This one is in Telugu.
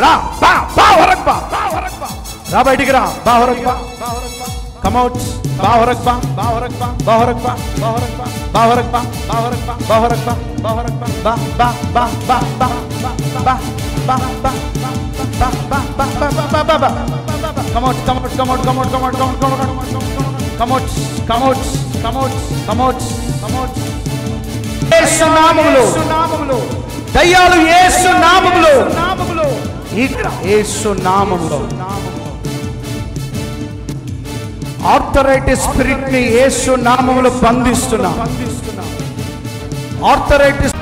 రా, బా బా హొరక్ బా, రా బయటికి రా, బా హొరక్ బా, కమ్ అవుట్, బా హొరక్ బా, బా హొరక్ బా, బా హొరక్ బా, బా హొరక్ బా, బా హొరక్ బా, బా హొరక్ బా, బా హొరక్ బా, బా హొరక్ బా, బా బా బా బా బా బా బా బా బా బా బా. Come out, come out, come out, come out, come out, come out, come out, come out, come out, come out, come out, come out. యేసు నామములో దయ్యాలు యేసు నామములో ఇక్కడ యేసు నామములో ఆర్థరైటిస్ స్పిరిట్ ని యేసు నామములో బంధిస్తున్నా. ఆర్థరైటిస్